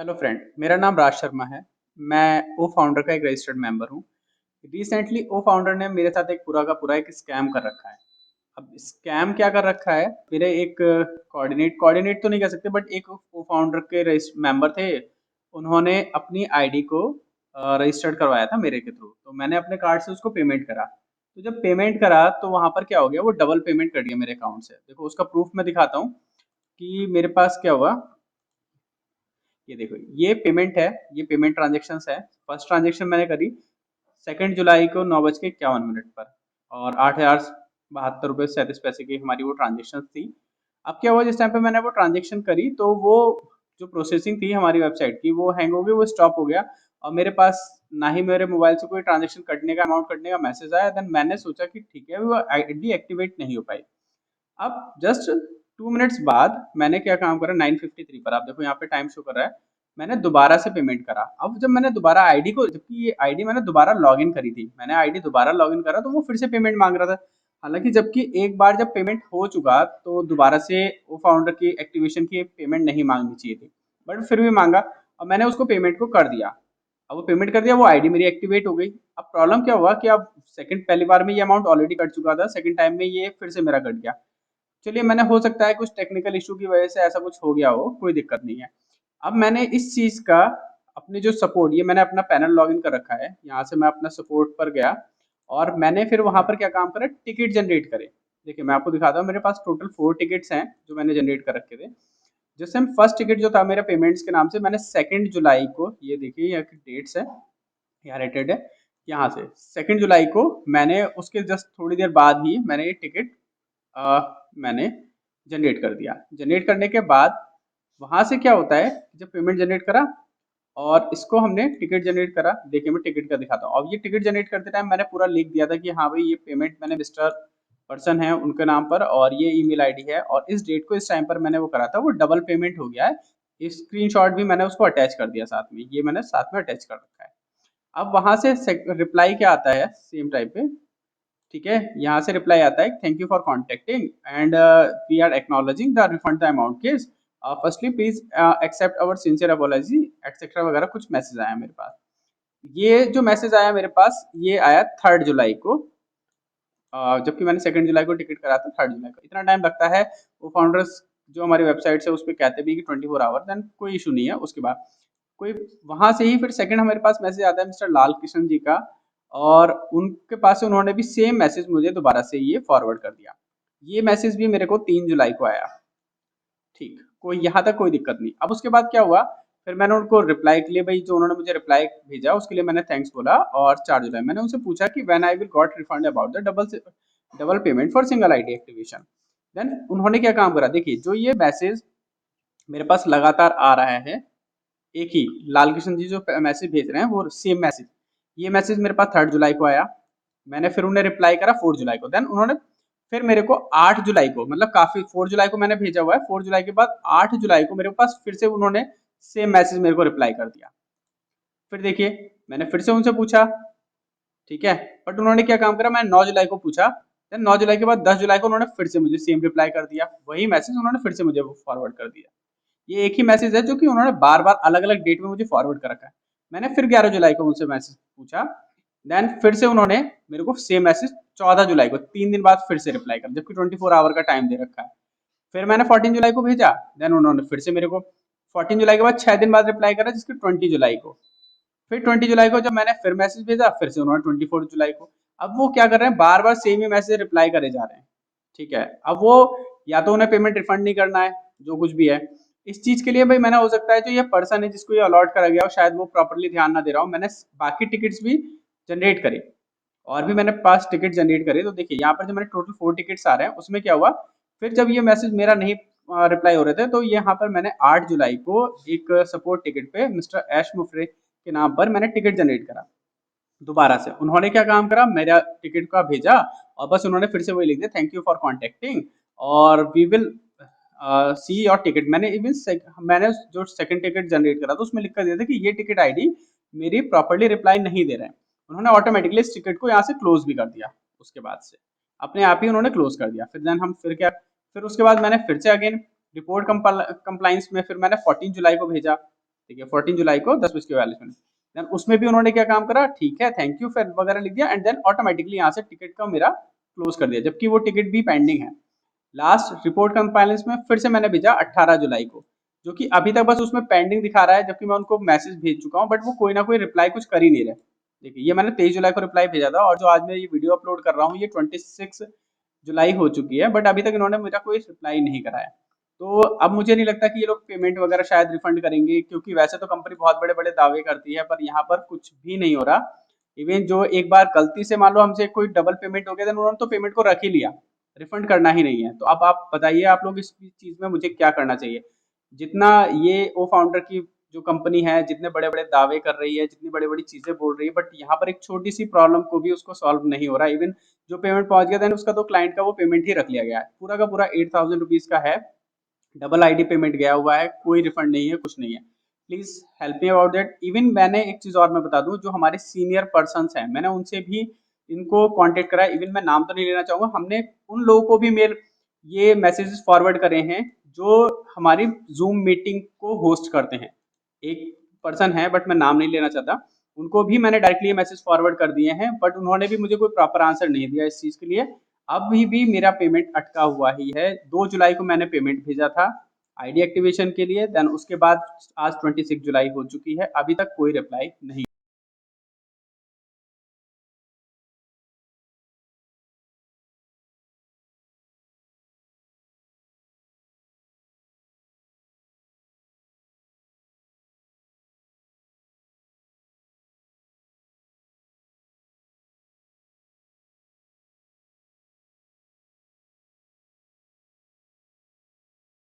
Hello friend, मेरा नाम राज शर्मा है। मैं ओ फाउंडर का एक रजिस्टर्ड मेंबर हूँ। रिसेंटली ओ फाउंडर ने मेरे साथ एक पूरा का पूरा एक स्कैम कर रखा है। अब स्कैम क्या कर रखा है, मेरे एक कोऑर्डिनेट तो नहीं कह सकते, बट एक ओ फाउंडर के मेंबर थे। उन्होंने अपनी आईडी को रजिस्टर्ड करवाया था मेरे के थ्रू, तो मैंने अपने कार्ड से उसको पेमेंट करा। तो जब पेमेंट करा तो वहाँ पर क्या हो गया, वो डबल पेमेंट कट गया मेरे अकाउंट से। देखो उसका प्रूफ मैं दिखाता हूँ कि मेरे पास क्या हुआ। ये देखो, ये पेमेंट है, ये पेमेंट ट्रांजेक्शन्स है। फर्स्ट ट्रांजेक्शन मैंने करी 2 जुलाई को 9:51 पर, और 8,072 रुपये 37 पैसे की हमारी वो ट्रांजेक्शन थी। अब क्या हुआ, जिस टाइम पे मैंने वो ट्रांजेक्शन करी तो वो जो प्रोसेसिंग थी हमारी वेबसाइट की वो हैंग हो गई, वो स्टॉप हो गया। और मेरे पास ना ही मेरे मोबाइल से कोई ट्रांजेक्शन कटने का, अमाउंट कटने का मैसेज आया। देन मैंने सोचा कि ठीक है, वो आईडी एक्टिवेट नहीं हो पाई। अब जस्ट 2 मिनट्स बाद मैंने क्या काम करा, 9:53 पर, आप देखो यहाँ पे टाइम शो कर रहा है, मैंने दोबारा से पेमेंट करा। अब जब मैंने दोबारा आईडी को, जबकि ये आईडी मैंने दोबारा लॉगिन करी थी, मैंने आईडी दोबारा लॉगिन करा तो वो फिर से पेमेंट मांग रहा था। हालांकि जबकि एक बार जब पेमेंट हो चुका तो दोबारा से वो फाउंडर की एक्टिवेशन की पेमेंट नहीं मांगनी चाहिए थी, बट फिर भी मांगा। और मैंने उसको पेमेंट को कर दिया। अब वो पेमेंट कर दिया, वो आईडी मेरी एक्टिवेट हो गई। अब प्रॉब्लम क्या हुआ कि अब सेकंड, पहली बार में ये अमाउंट ऑलरेडी कट चुका था, सेकंड टाइम में ये फिर से मेरा कट गया। चलिए, मैंने, हो सकता है कुछ टेक्निकल इशू की वजह से ऐसा कुछ हो गया हो, कोई दिक्कत नहीं है। अब मैंने इस चीज़ का अपने जो सपोर्ट, ये मैंने अपना पैनल लॉगिन कर रखा है, यहाँ से मैं अपना सपोर्ट पर गया और मैंने फिर वहाँ पर क्या काम करा, टिकट जनरेट करे। देखिए मैं आपको दिखाता हूँ, मेरे पास टोटल 4 टिकट्स हैं जो मैंने जनरेट कर रखे थे। जैसे हम फर्स्ट टिकट जो था मेरा पेमेंट्स के नाम से, मैंने 2 जुलाई को, ये देखिए यहाँ की डेट्स है, यहाँ रेटेड है, यहाँ से 2 जुलाई को मैंने उसके जस्ट थोड़ी देर बाद ही मैंने ये टिकट मैंने जनरेट कर दिया। जनरेट करने के बाद वहाँ से क्या होता है, जब पेमेंट जनरेट करा और इसको हमने टिकट जनरेट करा, देखिए मैं टिकट का दिखाता हूँ। अब ये टिकट जनरेट करते टाइम मैंने पूरा लिख दिया था कि हाँ भाई, ये पेमेंट मैंने मिस्टर पर्सन है उनके नाम पर, और ये ईमेल आईडी है, और इस डेट को इस टाइम पर मैंने वो करा था, वो डबल पेमेंट हो गया है। स्क्रीनशॉट भी मैंने उसको अटैच कर दिया साथ में, ये मैंने साथ में अटैच कर रखा है। अब वहां से रिप्लाई क्या आता है सेम टाइप पे, ठीक है, यहाँ से रिप्लाई आता है, thank you for contacting and we are acknowledging the refund the amount case, firstly please accept our sincere apology etcetera वगैरह कुछ मैसेज आया मेरे पास। ये जो मैसेज आया मेरे पास, ये आया 3 जुलाई को, जबकि मैंने 2 जुलाई को टिकट करा था, 3 जुलाई को। इतना टाइम लगता है, वो फाउंडर्स जो हमारी वेबसाइट से उस पर कहते भी कि 24 आवर, देन कोई इशू नहीं है। उसके बाद कोई वहां से ही फिर सेकंड हमारे पास मैसेज आता है मिस्टर लाल कृष्ण जी का, और उनके पास से उन्होंने भी सेम मैसेज मुझे दोबारा से ये फॉरवर्ड कर दिया। ये मैसेज भी मेरे को 3 जुलाई को आया। ठीक, कोई यहाँ तक कोई दिक्कत नहीं। अब उसके बाद क्या हुआ, फिर मैंने उनको रिप्लाई के लिए, भाई जो उन्होंने मुझे रिप्लाई भेजा उसके लिए मैंने थैंक्स बोला, और 4 जुलाई मैंने उनसे पूछा कि when I will got refund about the double payment for single ID activation. Then उन्होंने क्या काम करा, देखिए जो ये मैसेज मेरे पास लगातार आ रहा है, एक ही लाल कृष्ण जी जो मैसेज भेज रहे हैं वो सेम मैसेज, ये मैसेज मेरे पास 3 जुलाई को आया। मैंने फिर उन्हें रिप्लाई करा 4 जुलाई को। देन उन्होंने फिर मेरे को 8 जुलाई को, मतलब काफी, 4 जुलाई को मैंने भेजा हुआ है, 4 जुलाई के बाद 8 जुलाई को मेरे पास फिर से उन्होंने सेम मैसेज मेरे को रिप्लाई कर दिया। फिर देखिए, मैंने फिर से उनसे पूछा, ठीक है, बट उन्होंने क्या काम करा, मैं 9 जुलाई को पूछा, देन 9 जुलाई के बाद 10 जुलाई को उन्होंने फिर से मुझे सेम रिप्लाई कर दिया, वही मैसेज उन्होंने फिर से मुझे फॉरवर्ड कर दिया। ये एक ही मैसेज है जो कि उन्होंने बार बार अलग अलग डेट में मुझे फॉरवर्ड कर रखा है। मैंने फिर 11 जुलाई को उनसे मैसेज पूछा, देन फिर से उन्होंने मेरे को सेम मैसेज 14 जुलाई को, 3 दिन बाद फिर से रिप्लाई कर, जबकि 24 आवर का टाइम दे रखा है। फिर मैंने 14 जुलाई को भेजा, देन उन्होंने फिर से मेरे को 14 जुलाई के बाद 6 दिन बाद रिप्लाई करा, जिसकी 20 जुलाई को। फिर 20 जुलाई को जब मैंने फिर मैसेज भेजा, फिर से उन्होंने 24 जुलाई को। अब वो क्या कर रहे हैं, बार बार सेम ही मैसेज रिप्लाई करे जा रहे हैं। ठीक है, अब वो या तो उन्हें पेमेंट रिफंड नहीं करना है, जो कुछ भी है, इस चीज के लिए भाई मैंने, हो सकता है जो ये पर्सन है जिसको ये अलॉट करा गया हो, शायद वो प्रॉपरली ध्यान ना दे रहा हो। मैंने बाकी टिकट्स भी जनरेट करे, और भी मैंने 5 टिकट जनरेट करे। तो देखिए यहाँ पर जो मैंने टोटल 4 टिकट्स आ रहे हैं, उसमें क्या हुआ, फिर जब ये मैसेज मेरा नहीं रिप्लाई हो रहे थे, तो यहाँ पर मैंने 8 जुलाई को एक सपोर्ट टिकट पे मिस्टर ऐश मुफरे के नाम पर मैंने टिकट जनरेट करा दोबारा से। उन्होंने क्या काम करा, मेरा टिकट का भेजा, और बस उन्होंने फिर से वही लिख दिया, थैंक यू फॉर कॉन्टेक्टिंग और we will see your ticket. मैंने इवन मैंने जो सेकंड टिकट जनरेट करा था उसमें लिख कर दिया था कि ये टिकट आईडी मेरी प्रॉपर्ली रिप्लाई नहीं दे रहे हैं। उन्होंने ऑटोमेटिकली इस टिकट को यहाँ से क्लोज भी कर दिया, उसके बाद से अपने आप ही उन्होंने क्लोज कर दिया। फिर देन हम फिर क्या, फिर उसके बाद मैंने फिर से अगेन रिपोर्ट कंप्लाइंस में फिर मैंने 14 जुलाई को भेजा, ठीक है, 14 जुलाई को 10:42। देन उसमें भी उन्होंने क्या काम करा, ठीक है थैंक यू फिर वगैरह लिख दिया एंड देन ऑटोमेटिकली यहाँ से टिकट का मेरा क्लोज कर दिया, जबकि वो टिकट भी पेंडिंग है। लास्ट रिपोर्ट कंप्लायंस में फिर से मैंने भेजा 18 जुलाई को, जो कि अभी तक बस उसमें पेंडिंग दिखा रहा है, जबकि मैं उनको मैसेज भेज चुका हूँ, बट वो कोई ना कोई रिप्लाई कुछ कर ही नहीं रहे। देखिए ये मैंने 23 जुलाई को रिप्लाई भेजा था, और जो आज मैं ये वीडियो अपलोड कर रहा हूँ ये 26 जुलाई हो चुकी है, बट अभी तक इन्होंने मेरा कोई रिप्लाई नहीं करा है। तो अब मुझे नहीं लगता कि ये लोग पेमेंट वगैरह शायद रिफंड करेंगे, क्योंकि वैसे तो कंपनी बहुत बड़े बड़े दावे करती है, पर यहाँ पर कुछ भी नहीं हो रहा। इवन जो एक बार गलती से मान लो हमसे कोई डबल पेमेंट हो गया, तो उन्होंने तो पेमेंट को रख ही लिया, रिफंड करना ही नहीं है। तो अब आप बताइए, आप लोग इस चीज में मुझे क्या करना चाहिए? जितना ये ओ फाउंडर की जो कंपनी है, जितने बड़े बड़े दावे कर रही है, जितनी बड़ी बड़ी चीजें बोल रही है, बट यहाँ पर एक छोटी सी प्रॉब्लम को भी उसको सॉल्व नहीं हो रहा। इवन जो पेमेंट पहुंच गया था उसका तो क्लाइंट का वो पेमेंट ही रख लिया गया है, पूरा का पूरा 8,000 रुपीज का है, डबल आईडी पेमेंट गया हुआ है, कोई रिफंड नहीं है, कुछ नहीं है। Please help me about that. Even मैंने एक चीज और मैं बता दूं, जो हमारे सीनियर पर्सन्स हैं, मैंने उनसे भी इनको कांटेक्ट करा। इवन मैं नाम तो नहीं लेना चाहूंगा, हमने उन लोगों को भी मेल ये मैसेजेस फॉरवर्ड करे हैं जो हमारी जूम मीटिंग को होस्ट करते हैं। एक पर्सन है बट मैं नाम नहीं लेना चाहता, उनको भी मैंने डायरेक्टली मैसेज फॉरवर्ड कर दिए हैं, बट उन्होंने भी मुझे कोई प्रॉपर आंसर नहीं दिया इस चीज के लिए। अभी भी मेरा पेमेंट अटका हुआ ही है। 2 जुलाई को मैंने पेमेंट भेजा था आईडी एक्टिवेशन के लिए, देन उसके बाद आज 26 जुलाई हो चुकी है, अभी तक कोई रिप्लाई नहीं।